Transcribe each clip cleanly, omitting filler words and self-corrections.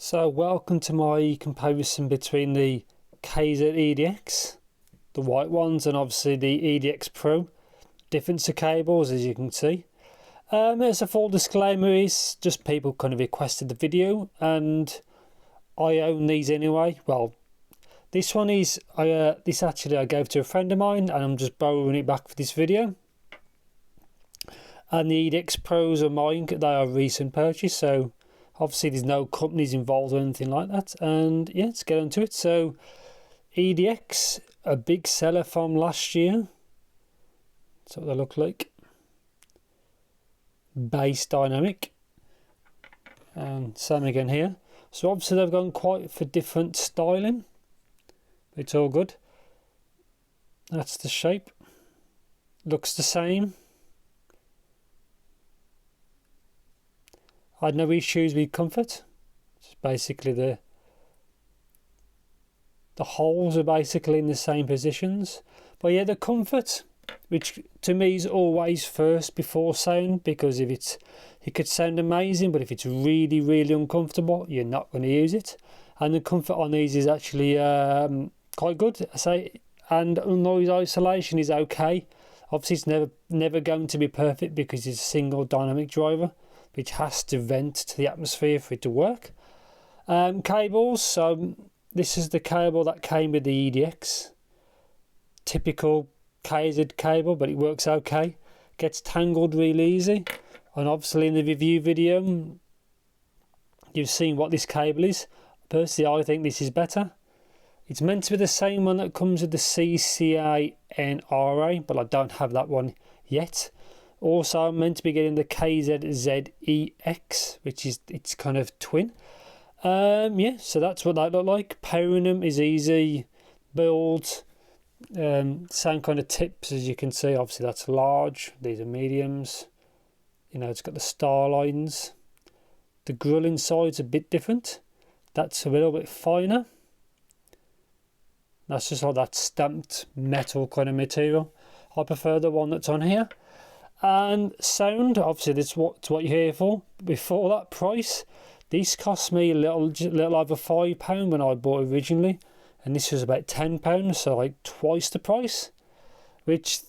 So welcome to my comparison between the KZ EDX, the white ones, and obviously the EDX Pro. Difference of cables, as you can see. As a full disclaimer, is just people kind of requested the video, and I own these anyway. Well, this one is this actually I gave to a friend of mine, and I'm just borrowing it back for this video. And the EDX Pros are mine; they are a recent purchase, so. Obviously there's no companies involved or anything like that, and yeah, let's get onto it. So EDX, a big seller from last year. That's what they look like. Bass dynamic, and same again here. So obviously they've gone quite for different styling. It's all good. That's the shape. Looks the same. I had no issues with comfort. It's basically the holes are basically in the same positions. But yeah, the comfort, which to me is always first before sound, because if it could sound amazing, but if it's really, really uncomfortable, you're not going to use it. And the comfort on these is actually quite good, I say. And noise isolation is okay. Obviously, it's never going to be perfect because it's a single dynamic driver, which has to vent to the atmosphere for it to work. Cables, so this is the cable that came with the EDX. Typical KZ cable, but it works okay. Gets tangled really easy. And obviously in the review video, you've seen what this cable is. Personally, I think this is better. It's meant to be the same one that comes with the CCA NRA, but I don't have that one yet. Also, I'm meant to be getting the KZ EDX, which is its kind of twin. Yeah, so that's what they look like. Powering them is easy. Build, same kind of tips as you can see. Obviously, that's large. These are mediums. You know, it's got the star lines. The grill inside's a bit different. That's a little bit finer. That's just like that stamped metal kind of material. I prefer the one that's on here. And sound, obviously that's what you're here for. Before that price, this cost me a little over £5 when I bought it originally, and this was about £10, so like twice the price. Which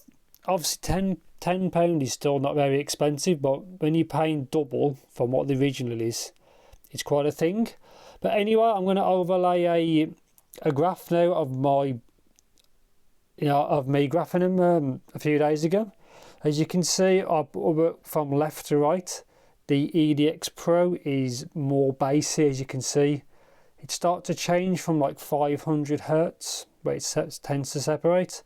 obviously £10 is still not very expensive, but when you're paying double from what the original is, it's quite a thing. But anyway, I'm going to overlay a graph now of me graphing them a few days ago. As you can see, I work from left to right. The EDX Pro is more bassy, as you can see. It starts to change from like 500 Hertz, where it tends to separate.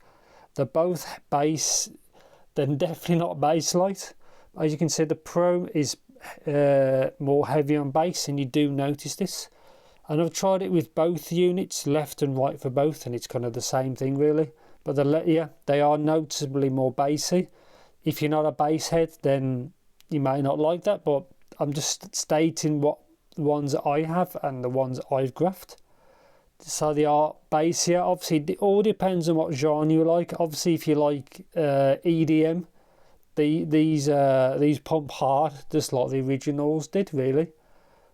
They're both bass. They're definitely not bass light. As you can see, the Pro is more heavy on bass, and you do notice this. And I've tried it with both units, left and right for both, and it's kind of the same thing really. But they are noticeably more bassy. If you're not a bass head, then you may not like that, but I'm just stating what the ones I have and the ones I've graphed. So they are bassier. Obviously, it all depends on what genre you like. Obviously, if you like EDM, these pump hard, just like the originals did, really.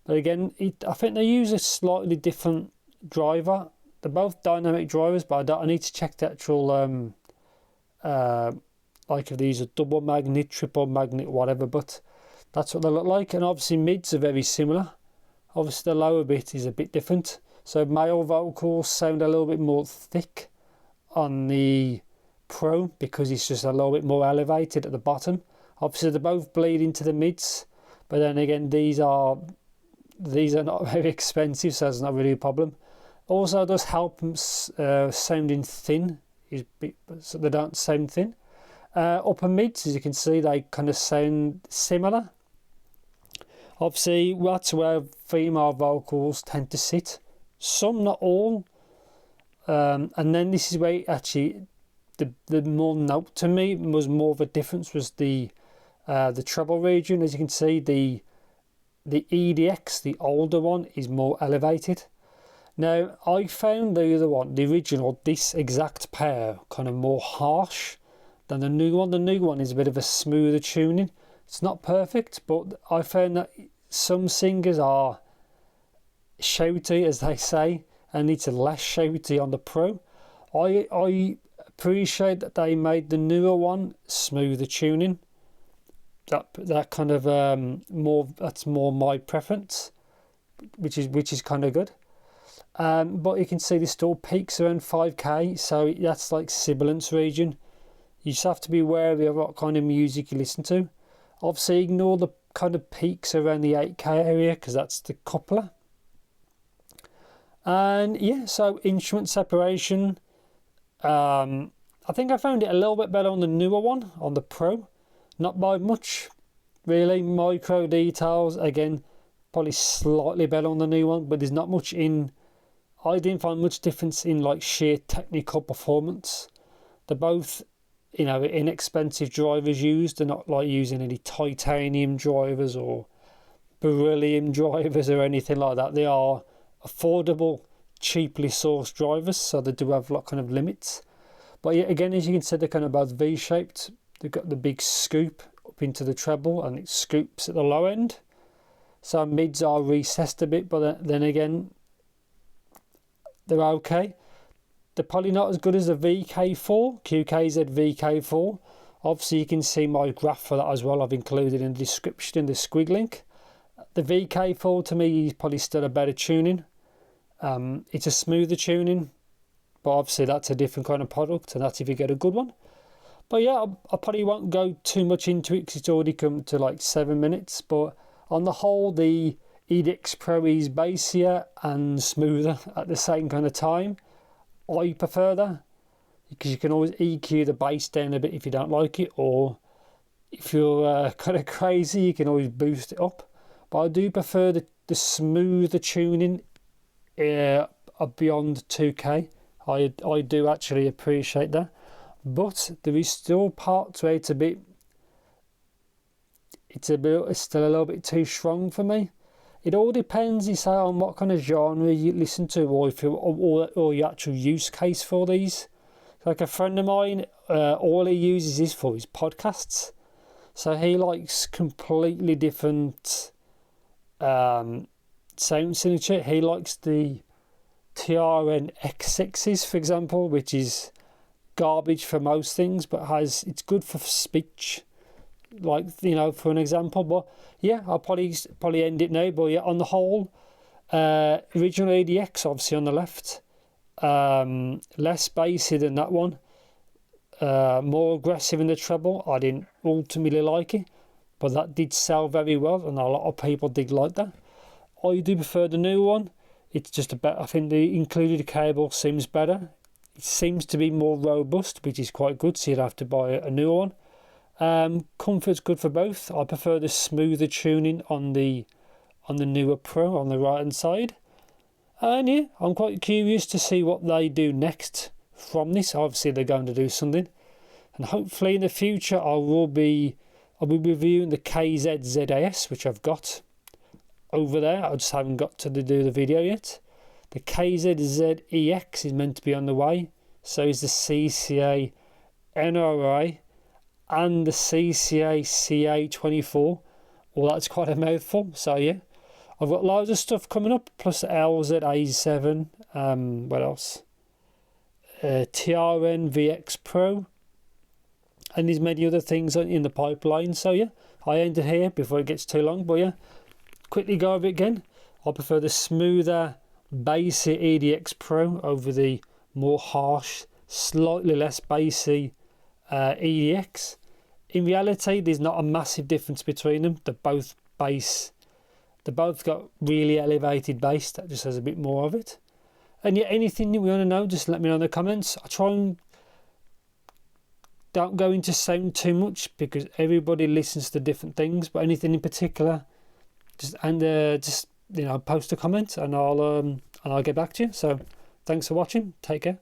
But again, I think they use a slightly different driver. They're both dynamic drivers, but I need to check the actual like if these are double magnet, triple magnet, whatever, but that's what they look like. And obviously mids are very similar. Obviously the lower bit is a bit different. So male vocals sound a little bit more thick on the Pro because it's just a little bit more elevated at the bottom. Obviously they both bleed into the mids, but then again these are not very expensive, so it's not really a problem. Also it does help them sounding thin, so they don't sound thin. Upper mids, as you can see, they kind of sound similar. Obviously that's where female vocals tend to sit, some, not all. And then this is where actually the more note to me was more of a difference was the treble region. As you can see, the EDX, the older one, is more elevated. Now I found the other one, the original, this exact pair, kind of more harsh than the new one. The new one is a bit of a smoother tuning. It's not perfect, but I found that some singers are shouty, as they say, and it's less shouty on the Pro. I appreciate that they made the newer one smoother tuning. That kind of that's more my preference, which is kind of good. But you can see the still peaks around 5k, so that's like sibilance region. You just have to be wary of what kind of music you listen to. Obviously ignore the kind of peaks around the 8k area, because that's the coupler. And yeah, so instrument separation, I think I found it a little bit better on the newer one, on the Pro. Not by much, really. Micro details, again, probably slightly better on the new one, but there's not much in. I didn't find much difference in like sheer technical performance. They're both, inexpensive drivers used. They're not like using any titanium drivers or beryllium drivers or anything like that. They are affordable, cheaply sourced drivers, so they do have kind of limits. But yeah, again, as you can see, they're kind of both V-shaped. They've got the big scoop up into the treble, and it scoops at the low end. So mids are recessed a bit, but then again, they're okay. They're probably not as good as the VK4, QKZ VK4. Obviously, you can see my graph for that as well. I've included in the description in the squig link. The VK4 to me is probably still a better tuning. It's a smoother tuning, but obviously that's a different kind of product, and that's if you get a good one. But yeah, I probably won't go too much into it because it's already come to like 7 minutes. But on the whole, the EDX Pro is bassier and smoother at the same kind of time. I prefer that, because you can always EQ the bass down a bit if you don't like it, or if you're kind of crazy, you can always boost it up. But I do prefer the smoother tuning beyond 2K. I do actually appreciate that. But there is still parts where it's still a little bit too strong for me. It all depends, you say, on what kind of genre you listen to, or your actual use case for these. Like a friend of mine, all he uses this for is podcasts. So he likes completely different sound signature. He likes the TRN X6s, for example, which is garbage for most things, but it's good for speech, like, for an example. But yeah, I'll probably end it now. But yeah, on the whole, original EDX obviously on the left, less bassy than that one, more aggressive in the treble. I didn't ultimately like it, but that did sell very well, and a lot of people did like that. I do prefer the new one. It's just I think the included cable seems better. It seems to be more robust, which is quite good, so you'd have to buy a new one. Comfort's good for both. I prefer the smoother tuning on the newer Pro on the right hand side. And yeah, I'm quite curious to see what they do next from this. Obviously they're going to do something, and hopefully in the future I'll be reviewing the KZ ZAS, which I've got over there. I just haven't got to do the video yet. The KZ EDX is meant to be on the way. So is the CCA NRI and the CCA CA24. Well, that's quite a mouthful. So yeah, I've got loads of stuff coming up, plus LZA7. What else? TRN VX Pro. And there's many other things in the pipeline. So yeah, I end it here before it gets too long. But yeah, quickly go over it again. I prefer the smoother, bassy EDX Pro over the more harsh, slightly less bassy EDX. In reality, there's not a massive difference between them. They're both bass. They both got really elevated bass. That just has a bit more of it. And yeah, anything you want to know, just let me know in the comments. I try and don't go into sound too much, because everybody listens to different things. But anything in particular, just post a comment, and I'll get back to you. So thanks for watching. Take care.